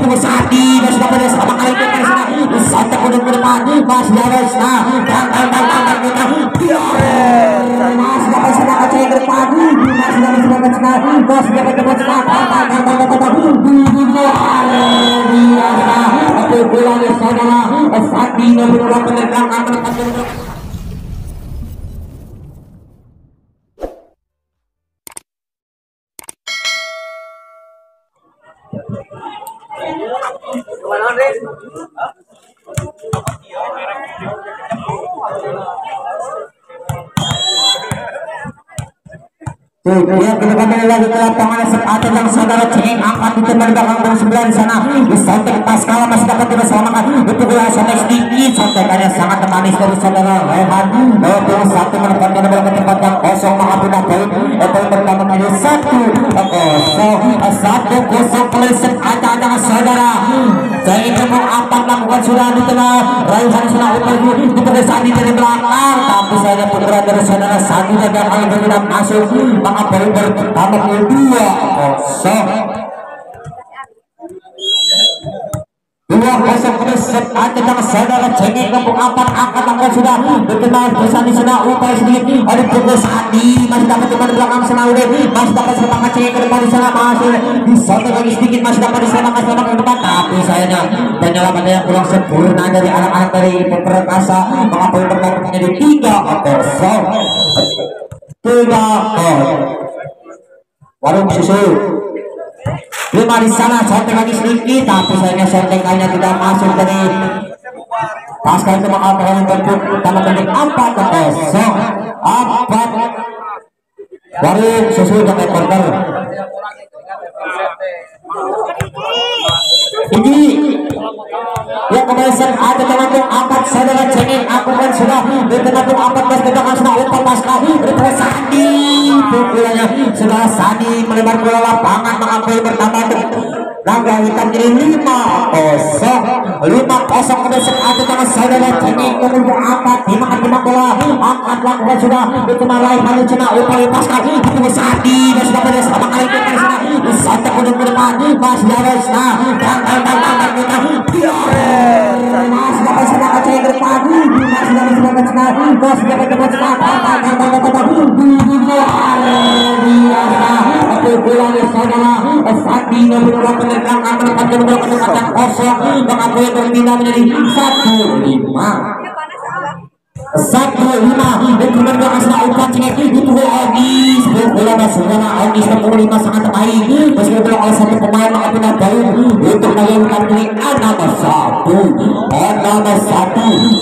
bertemu Sadi masih dapat sama kali ke sana santai ke depan masih harus masih dapat sama kali ke depan masih dapat Sadi nomor penerang lihat kembali lagi ke lapangan saat yang saudara cengeng angkat itu dari belakang sebelah di sana disantai pas kalah masih dapat diselamatkan untuk bola santai sedikit santai sangat manis dari saudara Rehan bola satu menempatkan bola ke tempat yang kosong mengambil poin poin pertama kali 1-0 pelisik ada saudara cengeng mau empat lakukan sudah di tengah Raihan sudah upaya itu saat dari belakang tapi saya putra dari saudara satu jaga kali bergerak masuk maka poin pertama kedua 2-0 pelisik ada dengan saudara cengeng kampung empat angkat langkah sudah berkenal bersama di sana upaya sedikit ada pukul Sadi masih dapat teman belakang sana udah masih dapat semangat cengeng ke depan di sana masih disotek lagi sedikit masih dapat di sana masih dapat ke depan tapi sayangnya penyelaman yang kurang sempurna dari anak-anak dari Perkasa maka poin pertama menjadi 3-0 warung susu 5 di sana sotek lagi sedikit tapi sayangnya sotekannya tidak masuk dari pasca itu maka poin pertama menjadi 4-0 warung susu dengan korban ini yang kebiasaan ada teman-teman empat saudara cengeng aku kan sudah bertentu 14 tegangan sudah 14 kali berterus Sadi pukulannya sudah Sadi melebar bola lapangan mengambil pertama laga hitam jadi 5-0 kebiasaan ada teman saudara cengeng nomor 4 timah bola angkat lakukan sudah bertemu lain lalu cina upaya pas kali bertemu Sadi dan sudah pada sama kali ke sana santai ke depan masih harus masih dapat semangat cengeng ke depan masih dapat semangat masih dapat pukulannya saudara Sadi nomor 2 penerang menempatkan bola ke tempat yang kosong mengakui berpindah menjadi 1-5 dan kemudian asal umpan cengeng itu Ogis bola saudara Ogis nomor 5 sangat baik meskipun oleh satu pemain maka pindah baik untuk melakukan ini nomor 1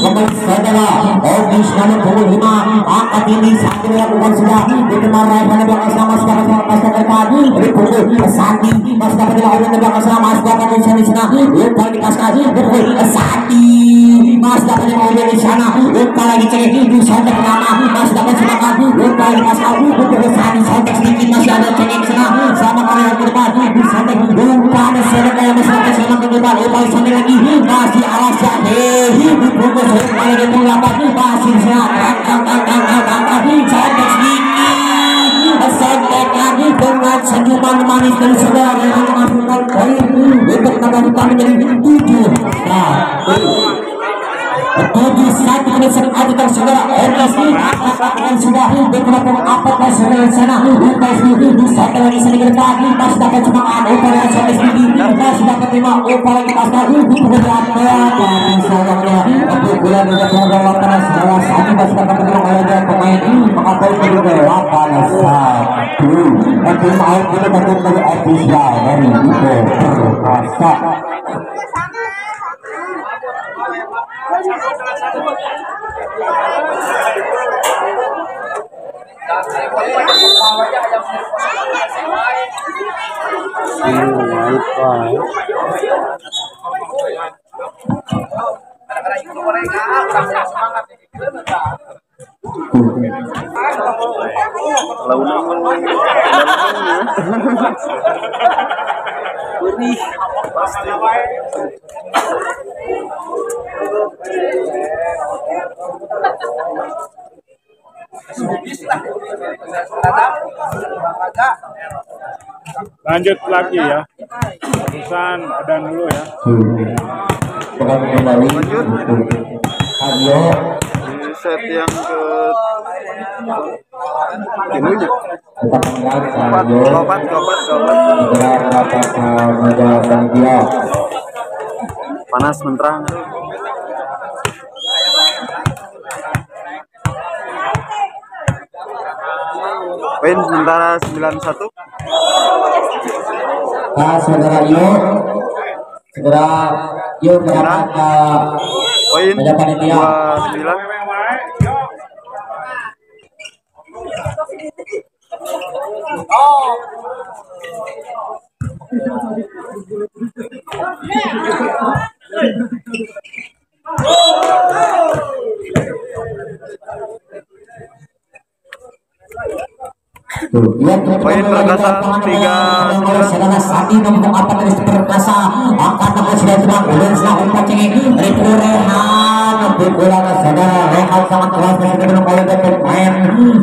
kembali saudara Ogis nomor 5 angkat ini satu lakukan sudah diterima Raihan belakang selama sekarang pas depan dipukul Sadi masih dapat dilakukan belakang selama sekarang di sana upaya dikasih Sadi masih dapat dilakukan di sana upaya lagi cengeng di sontek pertama masih dapat semangat upaya dikasih untuk Sadi sontek sedikit masih ada cengeng sana sama kali yang ke depan di sontek upaya sontek yang masih dapat semangat ke depan upaya sontek lagi masih alasnya dipukul sontek kali yang ke-8 masih sana sontek sedikit sontek lagi dengan senyuman manis dari saudara yang menghasilkan poin untuk nomor utama menjadi 7-1 kebiasaan ada saudara Orgas akan sudah berkembang apa saudara sana upaya sedikit disantai lagi sedikit lagi masih dapat semangat upaya sampai sedikit masih dapat 5 upaya dikasih dipukul dan sayangnya untuk bola dari saudara lapangan salah satu masih dapat oleh pemain maka poin kedua 8-1 untuk mau kita dapat dari official dari Perkasa Lanjut lagi ya. Barusan ada dulu ya. Pegang kembali. Ayo. Di set yang ke inunya. Kita melihat Gopat. segera merapat menjalankan dia. Panas menterang. Poin sementara 91. Nah, saudara segera yuk merapat Poin meja panitia. 29. Poin perkasa 3. Saudara Sandi nomor apa dari perkasa angkat nomor sudah telah ulun selalu pacing Rehan berbola saudara Rehan sangat keras dengan nomor dari pemain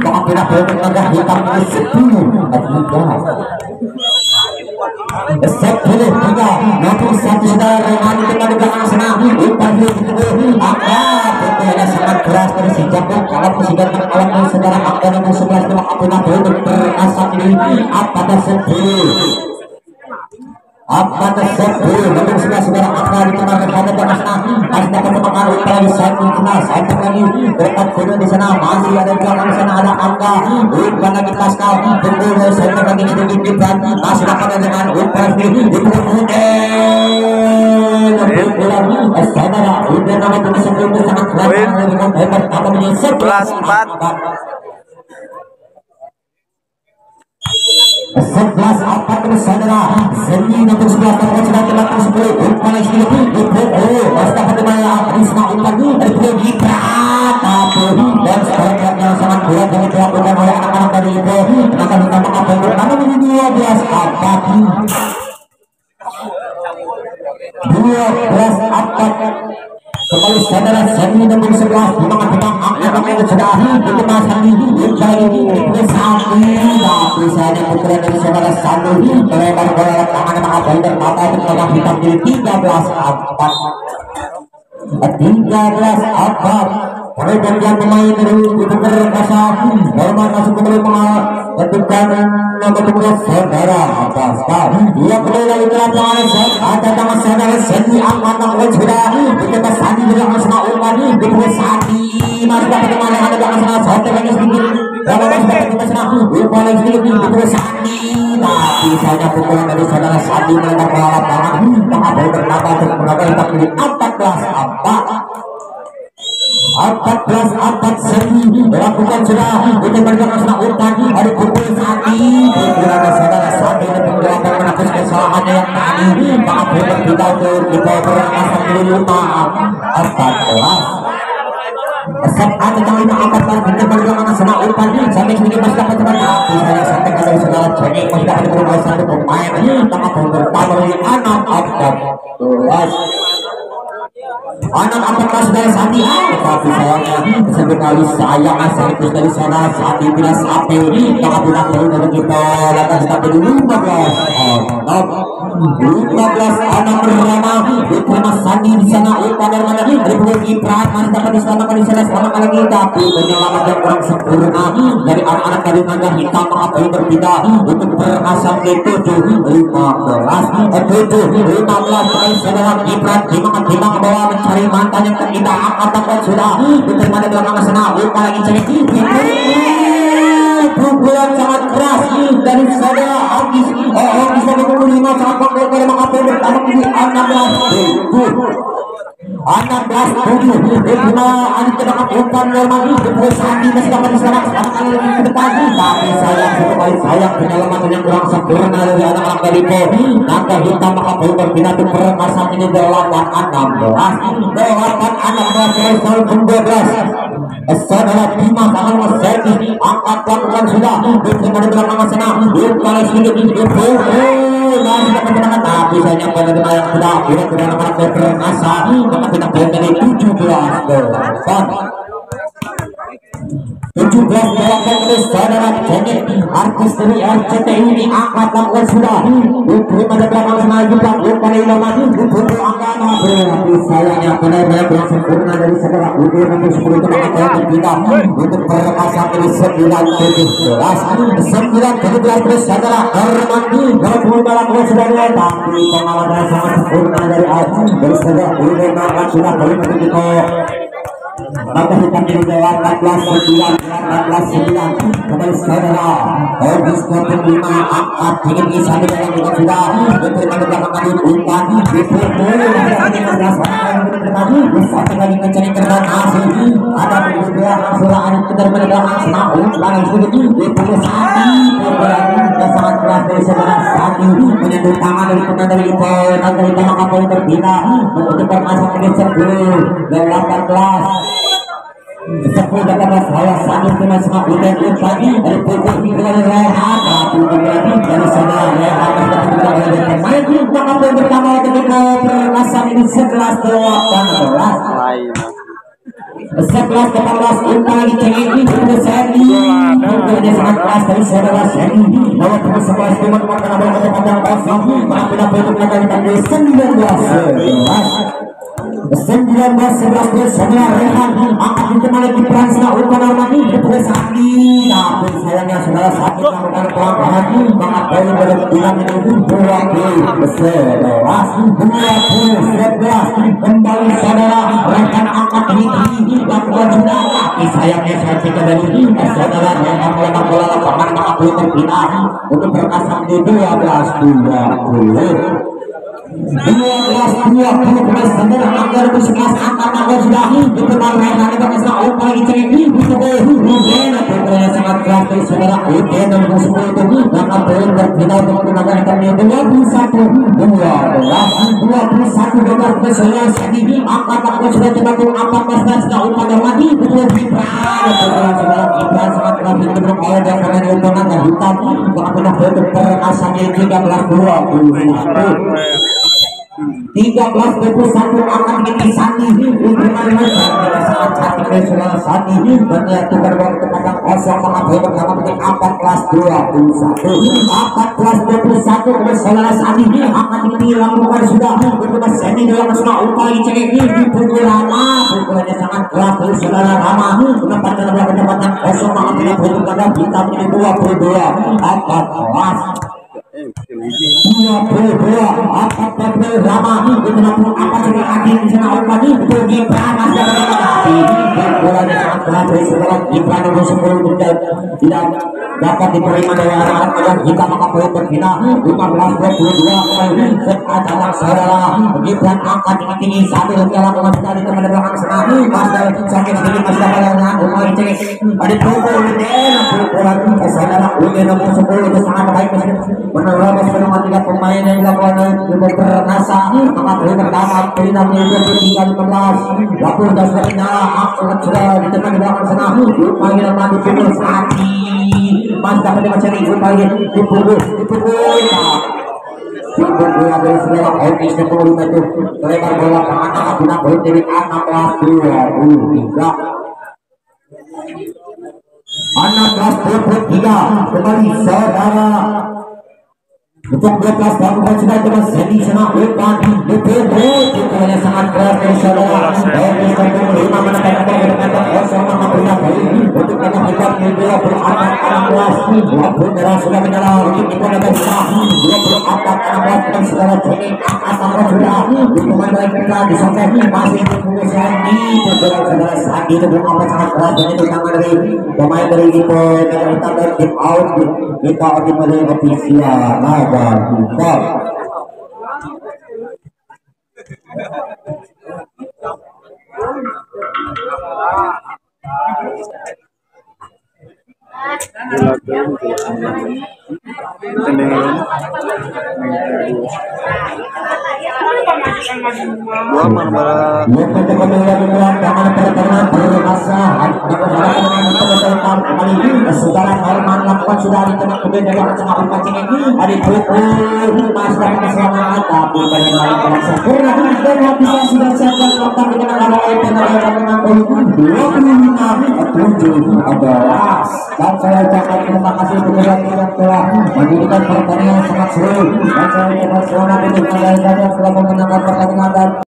bahkan tidak boleh menegak hitam itu 10 set boleh tiga nomor satu saudara Rehan itu pada belakang sana umpan itu berbola sangat keras dari si Jago kalau sudah terkawan saudara angkat nomor 11 nomor apa tidak boleh berasa ini apa dah 10 apa tersebut nomor 11 saudara akan dikenakan pada belakang ada perkembangan upaya di saat ini sampai lagi dekat kedua di sana masih ada belakang sana ada angka umpan lagi Pascal berbola sampai lagi sedikit Gibran masih dapat dengan umpan ini saudara udah nama tersebut sangat keras dengan hebat apa menjadi 11-4 11 apa terus saudara Zeni nomor 11 nomor sudah terlalu 10 umpan lagi Mustafa Demaya Risma umpan dari Gibran dan sebenarnya sangat berat yang dilakukan oleh anak-anak dari itu akan ditambah apa yang pertama menjadi 12 apa 12 apa kembali saudara Sandi nomor 11 semangat memang angka yang sudah dikemas Sandi lagi Sandi tapi saya putra dari saudara Sandi melebar bola tangan maka bandar mata terkena hitam di 13 4 pergantian pemain dari itu berkasa normal masuk kembali menentukan nomor 12 saudara Pascal ia kembali lagi ke lapangan ada tangan saudara Sandi aman nomor sudah kita Sandi juga masuk umpan di Sandi masih dapat kemana ada belakang sana sampai lagi sedikit kalau masih dapat kemana sana umpan lagi sedikit di Sandi tapi saja pukulan dari saudara Sandi melebar ke lapangan maka boleh bernama untuk menambah 14 Sandi melakukan sudah itu berjalan sana umpan ada pukul Sandi berjalan saudara Sandi dan penggelapan menepis kesalahannya yang tadi maka boleh kita untuk kita berangkat dulu 14 set ada yang 15 kita berjalan sana umpan sampai sedikit masih dapat teman tapi saya sampai kalau saudara cengeng masih dapat bermain satu pemain maka boleh bertambah lagi 14 dari Sandi tapi sayangnya sekali sayang sekaligus dari sana Sandi bila sampai maka pulang dari kita lantas sampai di 15 anak bernama diterima Sandi di sana umpan dari mana dari Gibran masih dapat diselamatkan di sana selama lagi tapi penyelamat yang kurang sempurna dari anak-anak dari naga hitam maka boleh berpindah untuk berasal ke 15 kali saudara Gibran timang bawa mencari mantan yang terindah angkat sudah diterima di belakang sana umpan lagi cek pukulan sangat keras dari saudara Agis bisa berpuluh 5 sangat bagus dari mengapa bertambah di 16-7 Bima ada terdapat umpan normal di Sandi masih dapat diserang sekali lagi ke depan tapi sayang penyelamatan yang kurang sempurna dari anak-anak dari naga hitam maka belum berpindah untuk permasalahan ini 8-16 saudara Bima sangat Sandi angkat lakukan sudah diterima di belakang sana kali sedikit masih dapat menangkan tapi sayang pada yang sudah anak-anak berpermasa maka kita boleh dari 17 17 17 dilakukan oleh saudara Cengit artis dari RCTI ini angkat lakukan sudah diterima dari belakang sana juga lupa Ilman untuk Anggana berarti sayangnya benar-benar kurang sempurna dari saudara Udir nomor 10 itu mengatakan kita untuk perkasaan ini 9-17 dari saudara Hermandi kalau lakukan sudah dua tapi pengalaman sangat sempurna dari saudara Udir maka sudah boleh begitu. Maka hitam di bawah 14-9 kembali saudara August 25 angkat ingin bisa di dalam juga sudah diterima di belakang kali umpan bisa sekali mencari kerja hasil ada berbeda hasil ada kejar belakang senang umpan itu dipukul Sandi yang sangat keras dari saudara Sandi menyentuh tangan dari pemain dari itu dari tangan kapal berbeda untuk masuk ke 10 dan 18 sepuluh dapat saya sangat cuma semua udah tadi dari pukul 3 Rehan dari saudara Rehan dari pemain maka poin pertama ketika perlasan ini 11-18 umpan dicengin untuk Sandy dia sangat keras dari saudara Sandy bahwa terus 11 cuma karena bola kecepatan kosong maka tidak poin pertama ditandai 19-11 saudara Rehan angkat ditemani di Pransna umpan Armani untuk Sandi namun sayangnya saudara Sandi melakukan pelanggaran maka poin berbilang itu 20-11 kembali saudara Rehan angkat ini lakukan sudah tapi sayangnya Sandi kembali saudara Rehan melakukan bola lapangan maka poin berpindah untuk berkasam di 12-20 saudara agar bersekas angkat agar sudah dikenal Rehan itu kesal upaya dicengin sangat keras dari saudara Uden dan musuh itu maka poin berpindah untuk menggunakan kami 21 bebas saudara Sandi angkat agar sudah terbangun 14 dan sudah upaya lagi betul saudara Ibran sangat keras itu berupaya dan pemain umpan dan hitam maka pernah berperkasannya 13-21 akan dipisani untuk sangat cantik dari saudara Sandi dan dia tukar bola ke kandang kosong maka poin pertama menjadi 14-21 oleh saudara Sandi akan dilakukan sudah untuk Sandi dalam semua upaya cengeng dipukul Rama pukulannya sangat keras dari saudara Rama menempatkan bola ke kandang kosong maka tidak poin pertama kita menjadi 22-14 Rama itu menampung apa sudah hadir di sana umpan itu Gibran masih ada tapi bolanya sangat keras dari saudara Gibran nomor 10 tidak dapat diterima dari anak-anak yang jika maka poin berpindah 15-22 sekarang saudara Gibran angkat tinggi sambil melakukan sekali ke belakang sana masih sakit sedikit masih dapat dengan umpan cek ada pukul pukulan saudara Ude nomor 10 itu sangat baik menerobos penuh tiga pemain yang dilakukan untuk berkasa maka poin pertama Pelita menjadi 3-15 lapor dan sebagainya angkat sudah ditekan di belakang sana upaya mati pukul Sandi masih dapat dicari upaya dipukul bola dari saudara Otis 25 itu lebar bola ke atas guna poin dari 16-23 kembali saudara untuk 12 lakukan sudah dengan Sandi sana umpan pukulannya sangat keras dari saudara Otis 25 menekan bola dengan kosong maka pindah untuk kata hebat bola ber-16 walaupun merah sudah menyala untuk kita dapat sah 24-16 dan saudara Jenny angkat sudah hukuman baik kita disampai masih untuk Sandi pukulan saudara Sandi itu belum sangat keras dan itu tangan dari pemain dari itu kita dari out kita dimulai ofisial naga kita Gua marah saudara Herman lakukan sudah ditembak kemudian dari tengah pancing ini ada pukul master keselamatan tapi bagaimana dengan sempurna dan bisa sudah siapkan lakukan dengan awal dan saya ucapkan terima kasih kepada yang telah menjadikan pertandingan sangat seru dan saya ucapkan selamat untuk kalian yang telah memenangkan pertandingan.